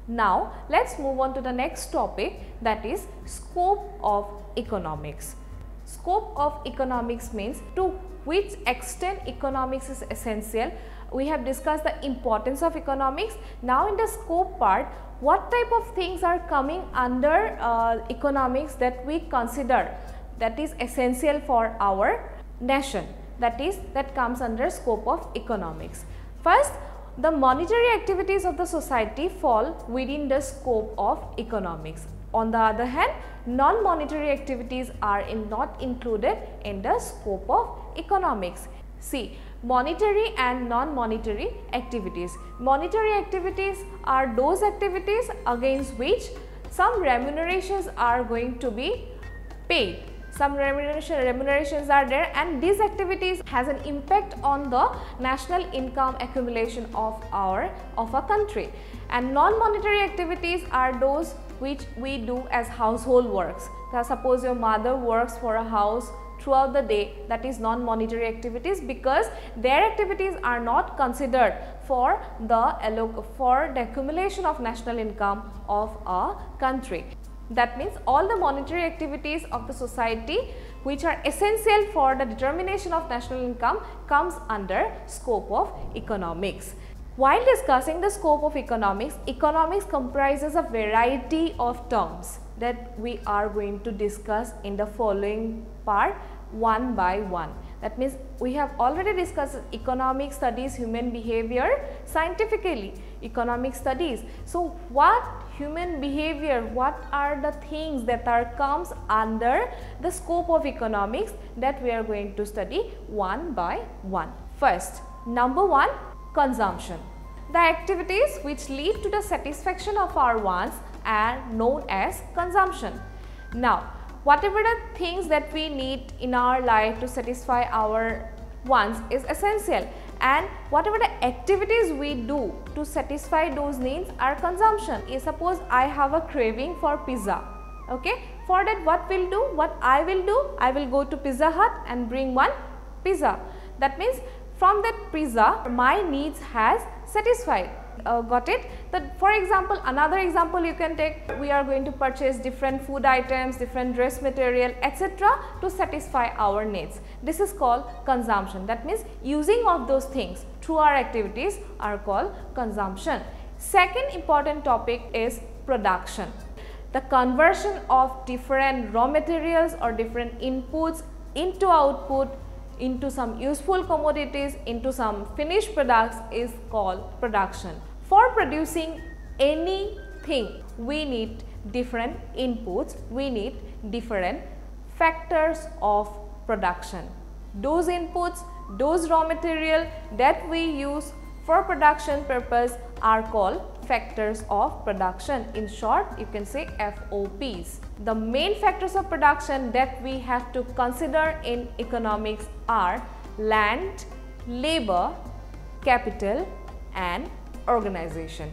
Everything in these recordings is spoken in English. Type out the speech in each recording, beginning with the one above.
Now, let's move on to the next topic, that is scope of economics. Scope of economics means to which extent economics is essential. We have discussed the importance of economics. Now, in the scope part, what type of things are coming under economics that we consider that is essential for our nation, that comes under scope of economics. First, the monetary activities of the society fall within the scope of economics. On the other hand, non-monetary activities are not included in the scope of economics. See, monetary and non-monetary activities. Monetary activities are those activities against which some remunerations are going to be paid. Some remunerations are there, and these activities has an impact on the national income accumulation of a country. And non-monetary activities are those which we do as household works. Now, suppose your mother works for a house throughout the day, that is non-monetary activities, because their activities are not considered for the accumulation of national income of a country. That means all the monetary activities of the society which are essential for the determination of national income comes under scope of economics. While discussing the scope of economics, economics comprises a variety of terms that we are going to discuss in the following part one by one. That means we have already discussed economic studies, human behavior, scientifically economic studies. So, what human behavior, what are the things that comes under the scope of economics that we are going to study one by one. First, number one, consumption. The activities which lead to the satisfaction of our wants are known as consumption. Now, whatever the things that we need in our life to satisfy our wants is essential, and whatever the activities we do to satisfy those needs are consumption. Suppose I have a craving for pizza, okay, for that what I will go to Pizza Hut and bring one pizza. That means from that pizza my needs has satisfied. Got it? For example, another example you can take, we are going to purchase different food items, different dress material, etc. to satisfy our needs. This is called consumption. That means using of those things through our activities are called consumption. Second important topic is production. The conversion of different raw materials or different inputs into output, into some useful commodities, into some finished products is called production. For producing anything, we need different inputs, we need different factors of production. Those inputs, those raw material that we use for production purpose are called factors of production. In short, you can say FOPs. The main factors of production that we have to consider in economics are land, labor, capital and organization.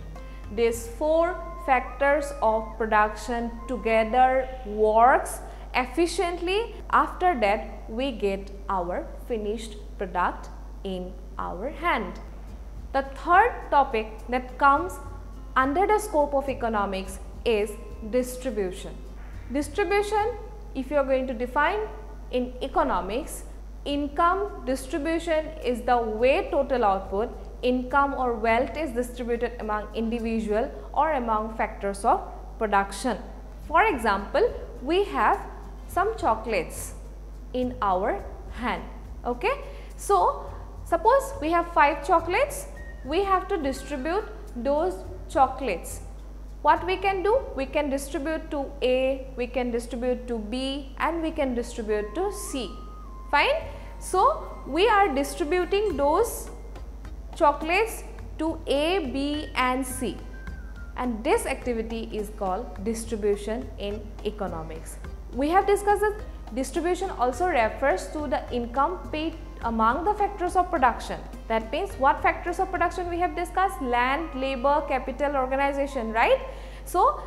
These four factors of production together works efficiently. After that, we get our finished product in our hand. The third topic that comes under the scope of economics is distribution. Distribution, if you are going to define in economics, income distribution is the way total output, income or wealth is distributed among individual or among factors of production. For example, we have some chocolates in our hand, okay. So, suppose we have 5 chocolates, we have to distribute those chocolates. What we can do? We can distribute to A, we can distribute to B and we can distribute to C. Fine. So, we are distributing those chocolates to A, B and C, and this activity is called distribution in economics. We have discussed that distribution also refers to the income paid among the factors of production. That means what factors of production we have discussed? Land, labor, capital, organization, right? So,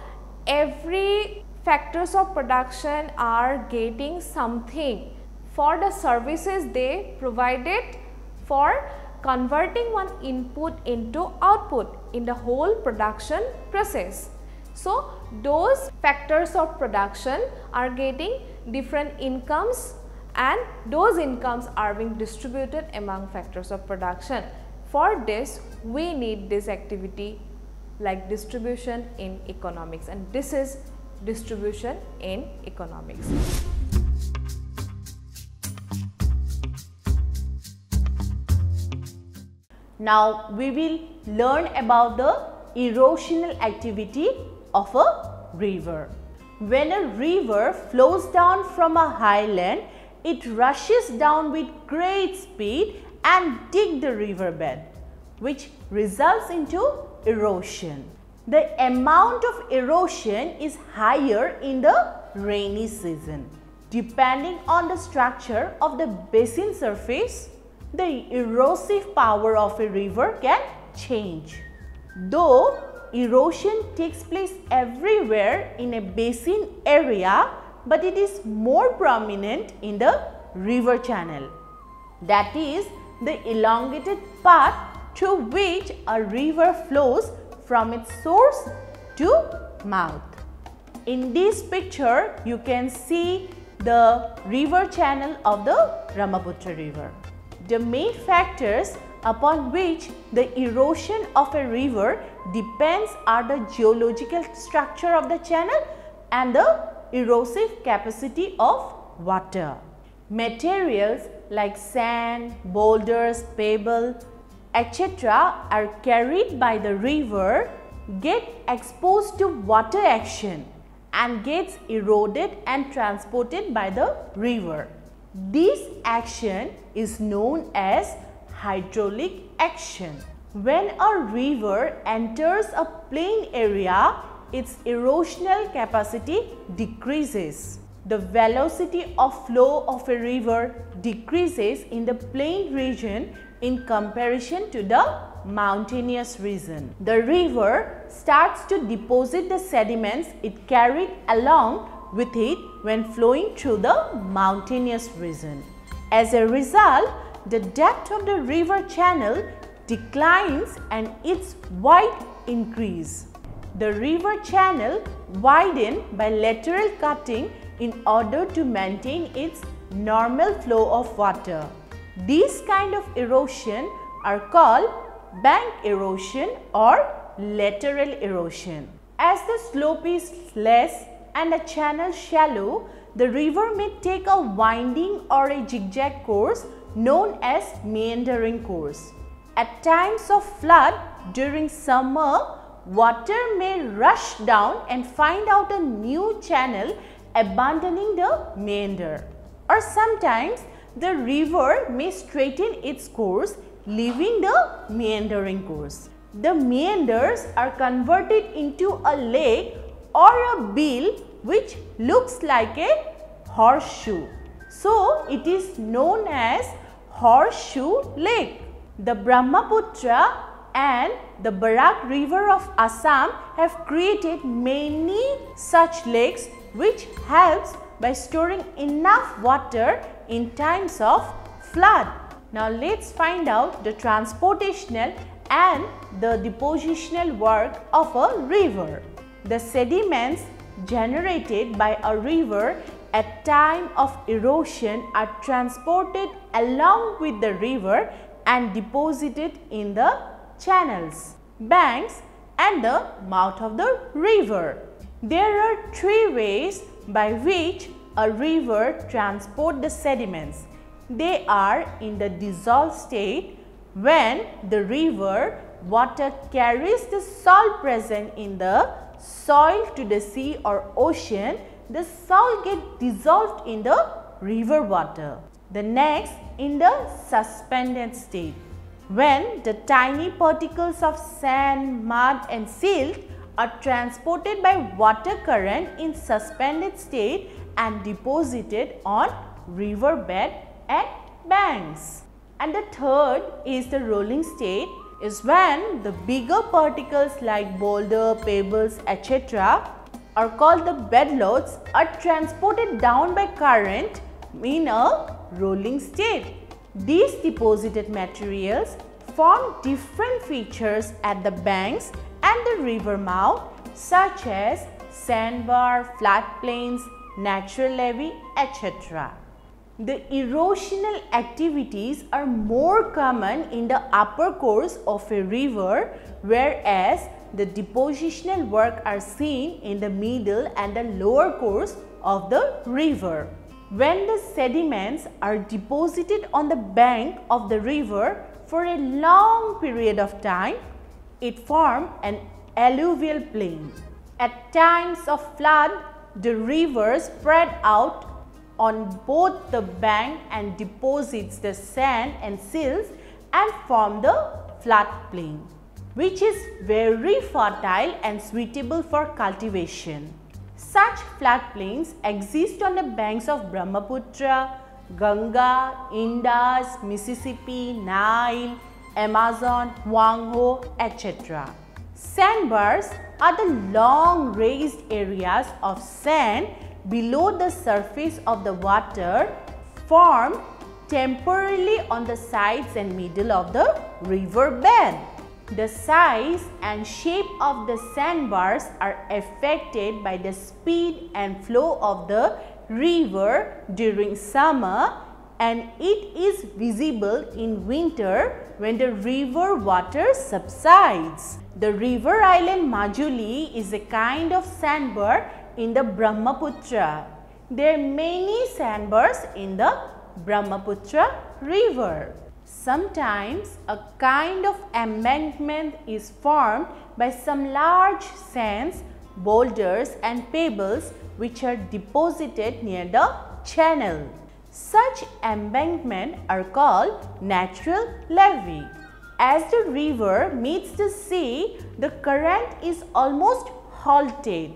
every factors of production are getting something for the services they provided for converting one input into output in the whole production process. So, those factors of production are getting different incomes, and those incomes are being distributed among factors of production. For this, we need this activity like distribution in economics, and this is distribution in economics. Now we will learn about the erosional activity of a river. When a river flows down from a highland, it rushes down with great speed and digs the riverbed, which results into erosion. The amount of erosion is higher in the rainy season. Depending on the structure of the basin surface, the erosive power of a river can change. Though erosion takes place everywhere in a basin area, but it is more prominent in the river channel. That is the elongated path through which a river flows from its source to mouth. In this picture, you can see the river channel of the Brahmaputra river. The main factors upon which the erosion of a river depends are the geological structure of the channel and the erosive capacity of water. Materials like sand, boulders, pebbles, etc. are carried by the river, get exposed to water action and gets eroded and transported by the river. This action is known as hydraulic action. When a river enters a plain area, its erosional capacity decreases. The velocity of flow of a river decreases in the plain region in comparison to the mountainous region. The river starts to deposit the sediments it carried along with it when flowing through the mountainous region. As a result, the depth of the river channel declines and its width increases. The river channel widens by lateral cutting in order to maintain its normal flow of water. These kind of erosion are called bank erosion or lateral erosion. As the slope is less and the channel shallow, the river may take a winding or a zigzag course known as meandering course. At times of flood during summer, water may rush down and find out a new channel, abandoning the meander. Or sometimes the river may straighten its course, leaving the meandering course. The meanders are converted into a lake or a bill which looks like a horseshoe. So, it is known as horseshoe lake. The Brahmaputra and the Barak river of Assam have created many such lakes, which helps by storing enough water in times of flood. Now let's find out the transportational and the depositional work of a river. The sediments generated by a river at time of erosion are transported along with the river and deposited in the channels, banks and the mouth of the river. There are three ways by which a river transports the sediments. They are in the dissolved state, when the river water carries the salt present in the soil to the sea or ocean. The salt gets dissolved in the river water. The next, in the suspended state, when the tiny particles of sand, mud and silt are transported by water current in suspended state and deposited on river bed at banks. And the third is the rolling state, is when the bigger particles like boulder, pebbles, etc. are called the bedloads, are transported down by current in a rolling state. These deposited materials form different features at the banks and the river mouth such as sandbar, floodplains, natural levee, etc. The erosional activities are more common in the upper course of a river, whereas the depositional work are seen in the middle and the lower course of the river. When the sediments are deposited on the bank of the river for a long period of time, it forms an alluvial plain. At times of flood, the river spread out on both the bank and deposits the sand and silts and form the floodplain, which is very fertile and suitable for cultivation. Such floodplains exist on the banks of Brahmaputra, Ganga, Indus, Mississippi, Nile, Amazon, Huangho, etc. Sandbars are the long raised areas of sand below the surface of the water formed temporarily on the sides and middle of the river bed. The size and shape of the sandbars are affected by the speed and flow of the river during summer, and it is visible in winter when the river water subsides. The river island Majuli is a kind of sandbar in the Brahmaputra. There are many sandbars in the Brahmaputra river. Sometimes a kind of embankment is formed by some large sands, boulders and pebbles which are deposited near the channel. Such embankments are called natural levee. As the river meets the sea, the current is almost halted.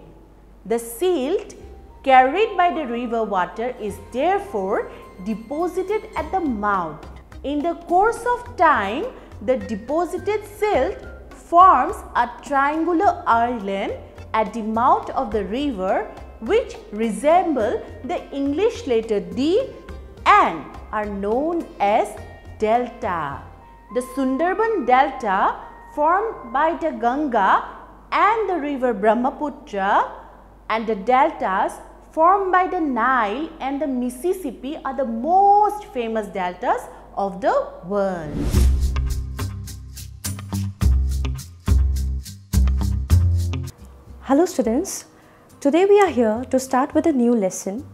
The silt carried by the river water is therefore deposited at the mouth. In the course of time, the deposited silt forms a triangular island at the mouth of the river which resemble the English letter D and are known as delta. The Sundarban delta formed by the Ganga and the river Brahmaputra and the deltas formed by the Nile and the Mississippi are the most famous deltas of the world. Hello students, today we are here to start with a new lesson.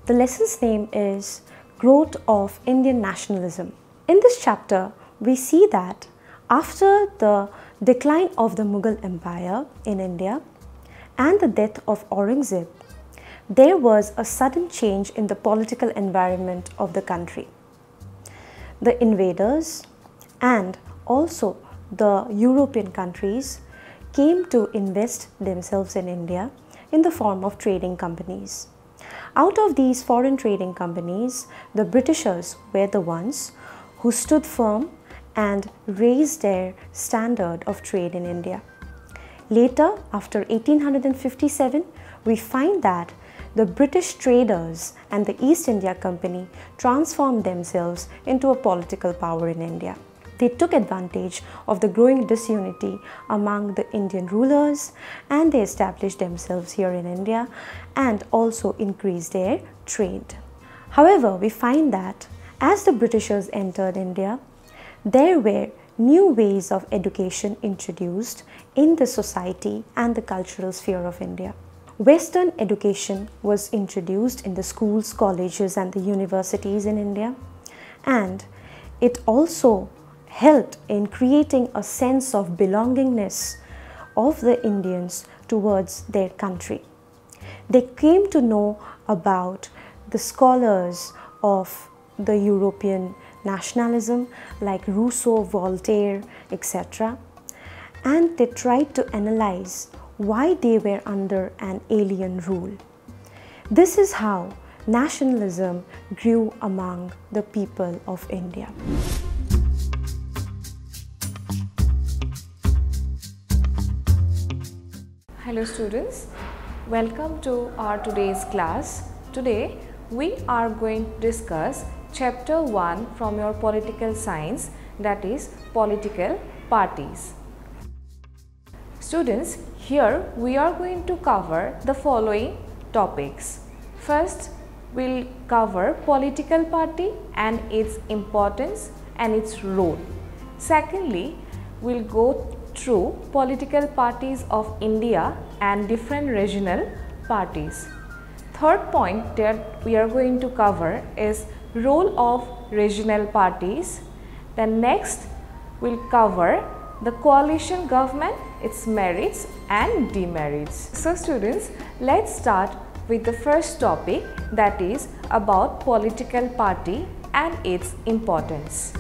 The lesson's name is Growth of Indian Nationalism. In this chapter, we see that after the decline of the Mughal Empire in India and the death of Aurangzeb, there was a sudden change in the political environment of the country. The invaders and also the European countries came to invest themselves in India in the form of trading companies. Out of these foreign trading companies, the Britishers were the ones who stood firm and raised their standard of trade in India. Later, after 1857, we find that the British traders and the East India Company transformed themselves into a political power in India. They took advantage of the growing disunity among the Indian rulers and they established themselves here in India and also increased their trade. However, we find that as the Britishers entered India, there were new ways of education introduced in the society and the cultural sphere of India. Western education was introduced in the schools, colleges and the universities in India, and it also helped in creating a sense of belongingness of the Indians towards their country. They came to know about the scholars of the European nationalism like Rousseau, Voltaire, etc. and they tried to analyze why they were under an alien rule. This is how nationalism grew among the people of India. Hello students, welcome to our today's class. Today we are going to discuss chapter 1 from your political science, that is political parties. Students, here we are going to cover the following topics. First, we'll cover political party and its importance and its role. Secondly, we'll go through political parties of India and different regional parties. Third point that we are going to cover is role of regional parties. Then next, we'll cover the coalition government, its merits and demerits. So students, let's start with the first topic, that is about political party and its importance.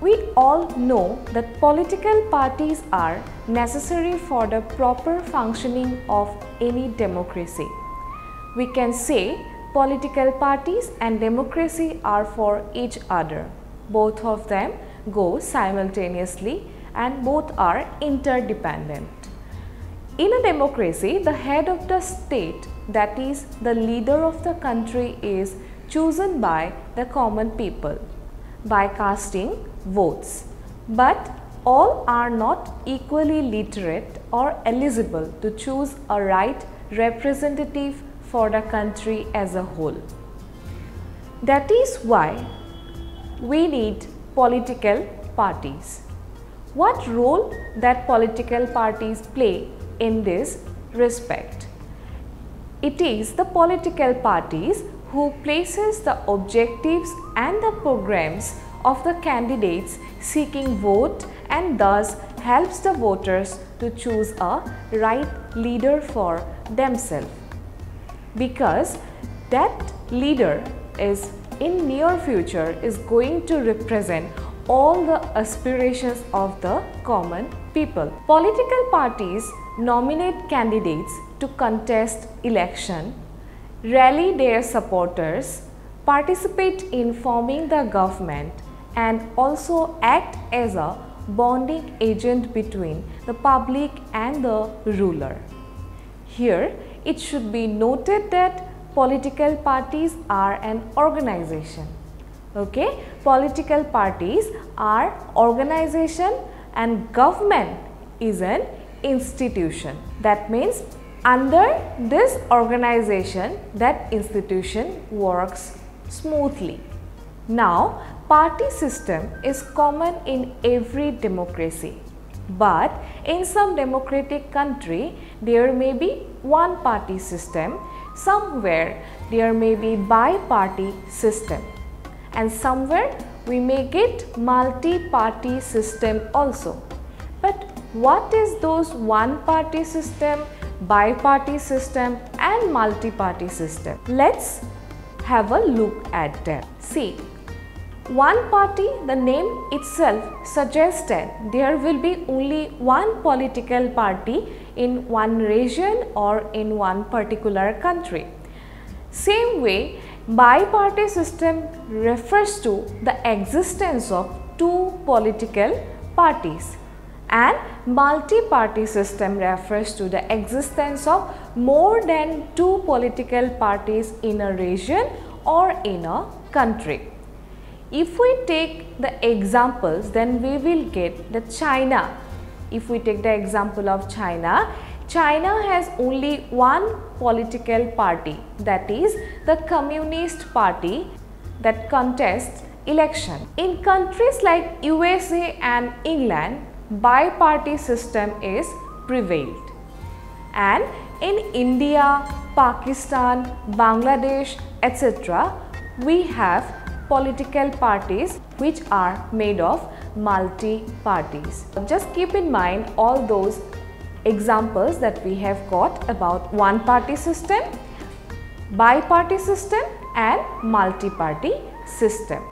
We all know that political parties are necessary for the proper functioning of any democracy. We can say political parties and democracy are for each other. Both of them go simultaneously and both are interdependent. In a democracy, the head of the state, that is the leader of the country, is chosen by the common people by casting votes. But all are not equally literate or eligible to choose a right representative for the country as a whole. That is why we need political parties. What role that political parties play in this respect? It is the political parties who places the objectives and the programs of the candidates seeking vote and thus helps the voters to choose a right leader for themselves. Because that leader is in near future is going to represent all the aspirations of the common people. Political parties nominate candidates to contest election, rally their supporters, participate in forming the government and also act as a bonding agent between the public and the ruler. Here, it should be noted that political parties are an organization. Okay, political parties are organization and government is an institution. That means under this organization, that institution works smoothly. Now, party system is common in every democracy. But in some democratic country, there may be one party system, somewhere there may be bi-party system. And somewhere we may get multi-party system also. But what is those one-party system, bi-party system and multi-party system? Let's have a look at them. See, one party, the name itself suggests that there will be only one political party in one region or in one particular country. Same way, bi-party system refers to the existence of two political parties and multi-party system refers to the existence of more than two political parties in a region or in a country. If we take the examples, then we will get the China. If we take the example of China, China has only one political party, that is the Communist Party, that contests election. In countries like USA and England, bi-party system is prevailed. And in India, Pakistan, Bangladesh, etc., we have political parties which are made of multi-parties. Just keep in mind all those examples that we have got about one-party system, bi-party system and multi-party system.